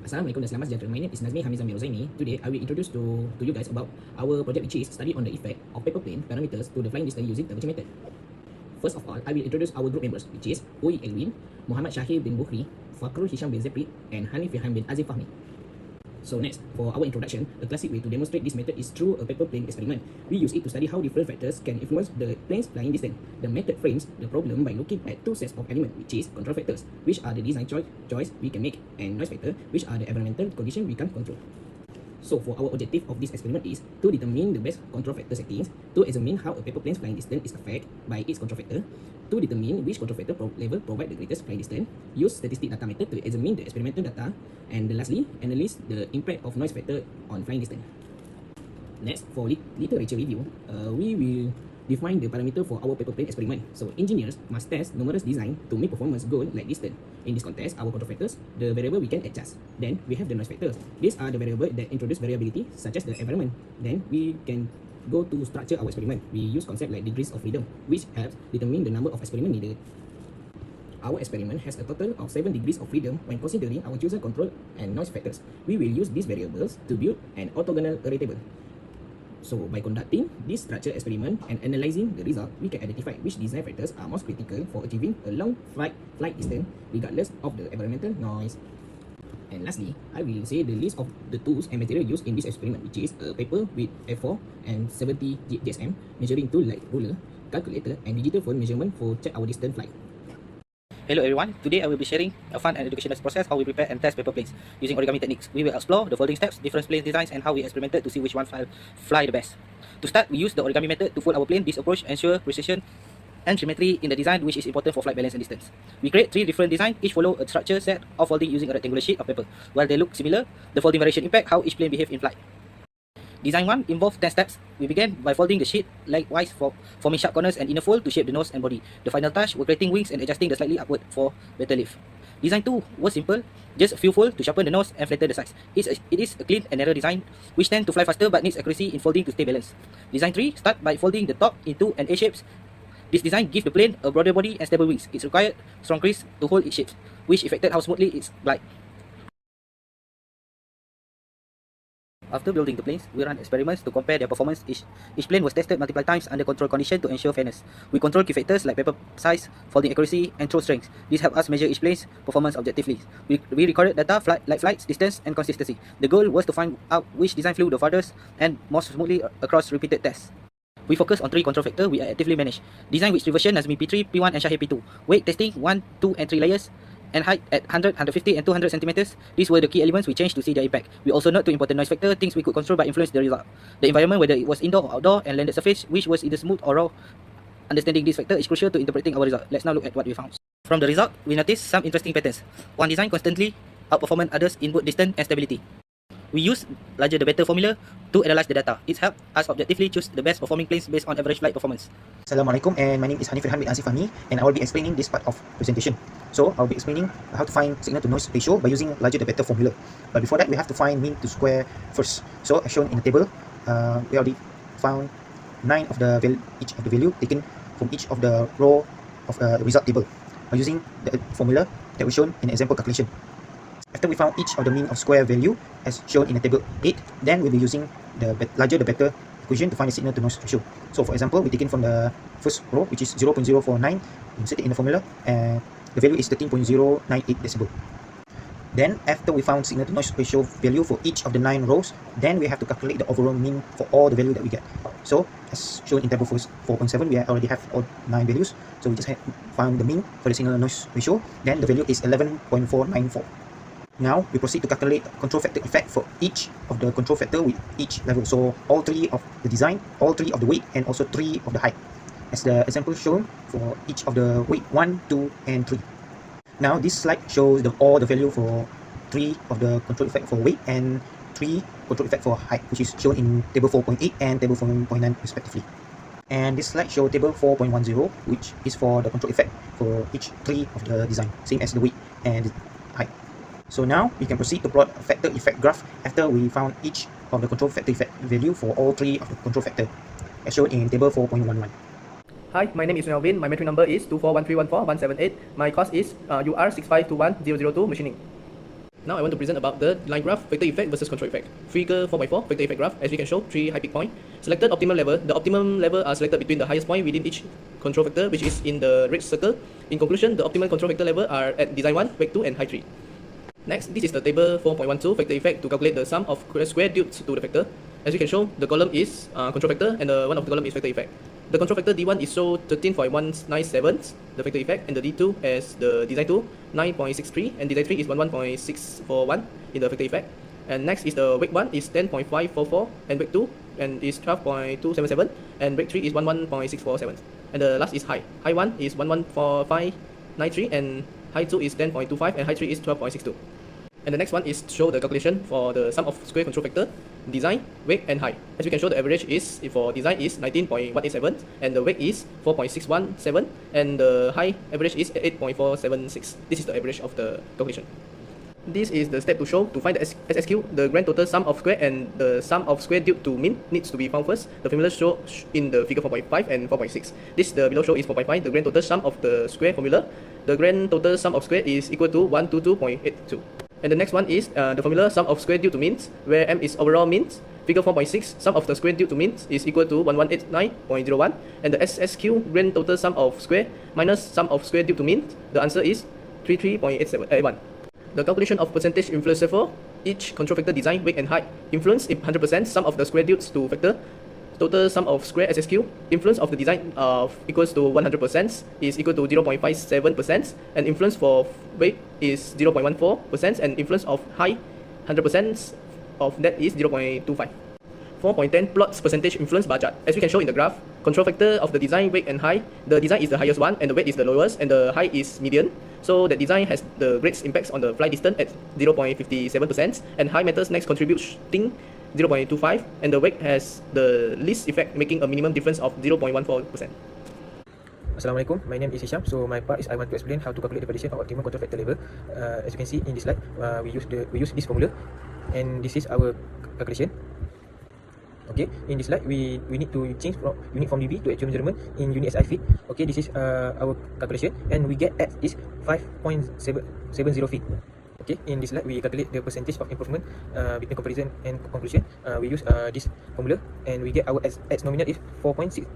Assalamualaikum dan selamat sejahtera. My name is Nazmi Hamizah Mirozaini. Today, I will introduce to you guys about our project which is study on the effect of paper plane parameters to the flying distance using Taguchi method. First of all, I will introduce our group members which is Ui Elwin, Muhammad Shahir bin Bukhri, Fakrul Hisham bin Zepri and Hanif Ilham bin Azif Fahmi. So next, for our introduction, a classic way to demonstrate this method is through a paper plane experiment. We use it to study how different factors can influence the plane's flying distance. The method frames the problem by looking at two sets of elements, which is control factors, which are the design choice we can make, and noise factor, which are the environmental condition we can't control. So for our objective of this experiment is to determine the best control factor settings, to examine how a paper plane's flying distance is affected by its control factor, to determine which control factor level provide the greatest flying distance, use statistic data method to examine the experimental data, and lastly, analyze the impact of noise factor on flying distance. Next, for literature review, we will define the parameter for our paper plane experiment. So engineers must test numerous design to make performance goal like distance. In this context, our control factors, the variable we can adjust. Then we have the noise factors. These are the variables that introduce variability such as the environment. Then we can go to structure our experiment. We use concept like degrees of freedom, which helps determine the number of experiment needed. Our experiment has a total of 7 degrees of freedom when considering our chosen control and noise factors. We will use these variables to build an orthogonal array table. So by conducting this structure experiment and analyzing the result, we can identify which design factors are most critical for achieving a long flight distance regardless of the environmental noise. And lastly, I will say the list of the tools and material used in this experiment, which is a paper with A4 and 70 GSM, measuring tool like ruler, calculator, and digital phone measurement for check our distance flight. Hello everyone, today I will be sharing a fun and educational process how we prepare and test paper planes using origami techniques. We will explore the folding steps, different plane designs and how we experimented to see which one fly the best. To start, we use the origami method to fold our plane. This approach ensures precision and symmetry in the design, which is important for flight balance and distance. We create 3 different designs, each follow a structure set of folding using a rectangular sheet of paper. While they look similar, the folding variation impact how each plane behave in flight. Design 1 involves 10 steps. We began by folding the sheet likewise, forming sharp corners and inner fold to shape the nose and body. The final touch was creating wings and adjusting the slightly upward for better lift. Design 2 was simple, just a few folds to sharpen the nose and flatten the sides. It is a clean and narrow design which tends to fly faster but needs accuracy in folding to stay balanced. Design 3 start by folding the top into an A shapes. This design gives the plane a broader body and stable wings. It required strong crease to hold its shapes, which affected how smoothly it glides. After building the planes, we ran experiments to compare their performance. Each plane was tested multiple times under control condition to ensure fairness. We control key factors like paper size, folding accuracy, and throw strength. This helped us measure each plane's performance objectively. We recorded data like flights, distance, and consistency. The goal was to find out which design flew the farthest and most smoothly across repeated tests. We focus on 3 control factors we actively manage. Design with 3 versions, Nazmi P3, P1, and Shahir P2. Weight testing 1, 2, and 3 layers. And height at 100, 150, and 200 centimeters. These were the key elements we changed to see their impact. We also note 2 important noise factors, things we could control but influence the result. The environment, whether it was indoor or outdoor, and landed surface, which was either smooth or raw. Understanding this factor is crucial to interpreting our result. Let's now look at what we found. From the result, we noticed some interesting patterns. One design constantly outperformed others in both distance and stability. We used larger the better formula to analyze the data. It helped us objectively choose the best performing planes based on average flight performance. Assalamualaikum, and my name is Hanif Ilham bin Azif Fahmi, and I will be explaining this part of presentation. So I'll be explaining how to find signal to noise ratio by using larger the better formula. But before that, we have to find mean to square first. So as shown in the table, we already found 9 of each of the value taken from each of the row of a result table by using the formula that was shown in the example calculation. After we found each of the mean of square value as shown in the table 8, then we'll be using the larger the better equation to find the signal to noise ratio. So for example, we taken from the first row, which is 0.049, insert it in the formula, and the value is 13.098 decibel. Then after we found signal to noise ratio value for each of the 9 rows, then we have to calculate the overall mean for all the value that we get. So as shown in table 4.7, we already have all 9 values, so we just found the mean for the signal to noise ratio. Then the value is 11.494. Now we proceed to calculate control factor effect for each of the control factor with each level. So all 3 of the design, all 3 of the weight, and also 3 of the height, as the example shown for each of the weight 1, 2, and 3. Now this slide shows all the value for 3 of the control effect for weight and 3 control effect for height, which is shown in table 4.8 and table 4.9 respectively. And this slide shows table 4.10, which is for the control effect for each 3 of the design, same as the weight and the height. So now we can proceed to plot a factor effect graph after we found each of the control factor effect value for all 3 of the control factor, as shown in table 4.11. Hi, my name is Melvin. My metric number is 241314178. My course is UR6521002 machining. Now I want to present about the line graph, vector effect versus control effect. Figure 4.4, vector effect graph. As we can show, 3 high peak point. Selected optimum level. The optimum level are selected between the highest point within each control vector, which is in the red circle. In conclusion, the optimal control vector level are at design 1, vec 2, and high 3. Next, this is the table 4.12, vector effect, to calculate the sum of square due to the vector. As we can show, the column is control vector, and one of the column is vector effect. The control vector D1 is show 13.197, the vector effect, and the D2 as the design 2, 9.63, and design 3 is 11.641 in the vector effect. And next is the wake 1 is 10.544, and wake 2 and is 12.277, and wake 3 is 11.647. And the last is high. High 1 is 11.593, and high 2 is 10.25, and high 3 is 12.62. And the next one is show the calculation for the sum of square control vector, design, wake, and high. As we can show, the average is for design is 19.187, and the wake is 4.617, and the high average is 8.476. This is the average of the calculation. This is the step to show to find the SSQ, the grand total sum of square, and the sum of square due to mean needs to be found first. The formula show in the figure 4.5 and 4.6. This the below show is 4.5, the grand total sum of the square formula. The grand total sum of square is equal to 122.82. And the next one is the formula sum of square due to means, where m is overall means. Figure 4.6, sum of the square due to means is equal to 1189.01, and the SSQ, grand total sum of square minus sum of square due to means, the answer is 33.81. The calculation of percentage influence for each control vector design, wake, and height. Influence if 100%, sum of the square due to vector. Total sum of square SSQ. Influence of the design of equals to 100% is equal to 0.57%, and influence for wake is 0.14%, and influence of high 100% of that is 0.25. 4.10 plots percentage influence bar chart. As we can show in the graph, control factor of the design, wake, and high. The design is the highest one, and the wake is the lowest, and the high is median. So the design has the greatest impacts on the flight distance at 0.57%, and high matters next contributing 0.25, and the wake has the least effect, making a minimum difference of 0.14%. Assalamualaikum, my name is Hisham. So my part is I want to explain how to calculate the validation of optimal control factor level. As you can see in this slide, we use this formula, and this is our calculation. Okay, in this slide we need to change from unit form dB to actual measurement in unit SI feet. Okay, this is our calculation, and we get X is 5.770 feet. Okay, in this slide we calculate the percentage of improvement between comparison and conclusion. We use this formula, and we get our X nominal is 4.60,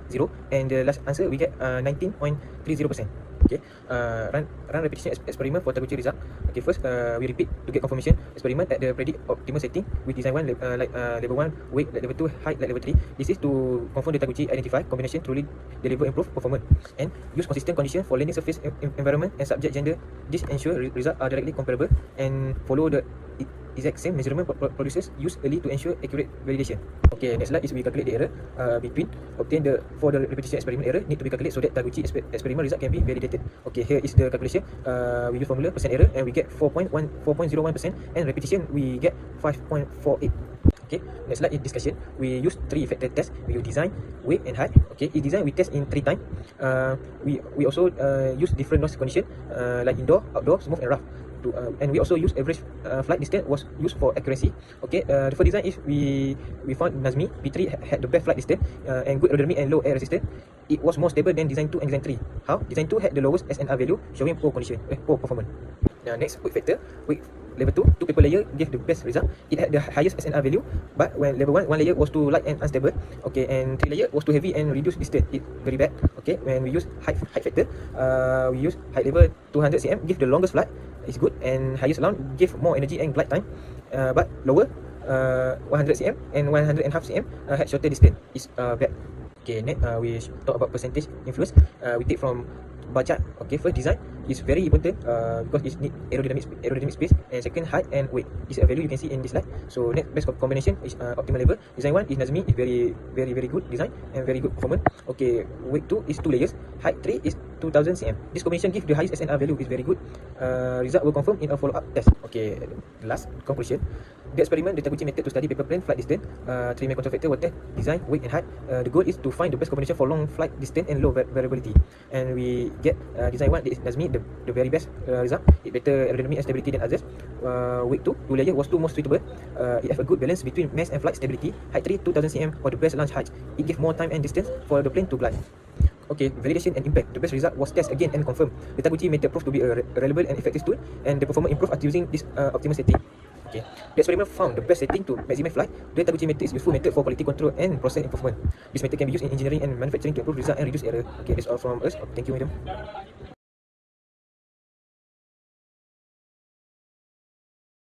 and the last answer we get 19.30%. Okay, run repetition experiment for Taguchi result. Okay, first we repeat to get confirmation experiment at the predict optimal setting with design 1 level 1, wake like level 2, height like level 3. This is to confirm the Taguchi identify combination truly deliver improved performance, and use consistent condition for landing surface environment and subject gender. This ensure results are directly comparable, and follow the exact same measurement producers use early to ensure accurate validation. Okay, next slide is we calculate the error between obtain the for the repetition experiment error need to be calculated so that Taguchi experiment result can be validated. Okay, here is the calculation. We use formula percent error, and we get 4.01%, and repetition we get 5.48. Okay, next slide is discussion. We use 3 effector test. We use design, wake, and height. Okay, in design we test in 3 times. We also use different noise condition like indoor, outdoor, smooth, and rough. And we also use average flight distance was used for accuracy. Okay, the first design is we found Nazmi P3 had the best flight distance and good aerodynamic and low air resistance. It was more stable than design 2 and design 3. How? Design 2 had the lowest SNR value, showing poor performance. Now next, wake factor. Wake level 2, 2 paper layer gave the best result. It had the highest SNR value, but when level 1, 1 layer was too light and unstable. Okay, and 3 layer was too heavy and reduced distance. It very bad. Okay, when we use height factor, we use height level 200 cm, give the longest flight. It's good, and highest allowed give more energy and glide time, but lower 100 cm and 100.5 cm had shorter distance. Is bad. Okay, next we talk about percentage influence. We take from bar chart. Okay, first design is very important because it need aerodynamic space, and second height and weight is a value you can see in this slide. So next best combination is optimal level. Design 1 is Nazmi, is very good design and very good performance. Okay, weight 2 is 2 layers, height 3 is 2000 cm. This combination give the highest SNR value, is very good. Result will confirm in a follow-up test. Okay, last conclusion. The experiment, the Taguchi method to study paper plane flight distance. 3 main control factor were test, design, weight, and height. The goal is to find the best combination for long flight distance and low variability. And we get design 1 is Nazmi, the very best result. It better aerodynamic and stability than others. Weight 2 layer was 2 more suitable. It have a good balance between mass and flight stability. Height 3, 2000 cm for the best launch height. It give more time and distance for the plane to glide. Okay, validation and impact. The best result was test again and confirm. The Taguchi method proved to be a reliable and effective tool, and the performance improved after using this optimal setting. Okay, the experiment found the best setting to maximize flight. The Taguchi method is useful method for quality control and process improvement. This method can be used in engineering and manufacturing to improve result and reduce error. Okay, that's all from us. Thank you, madam.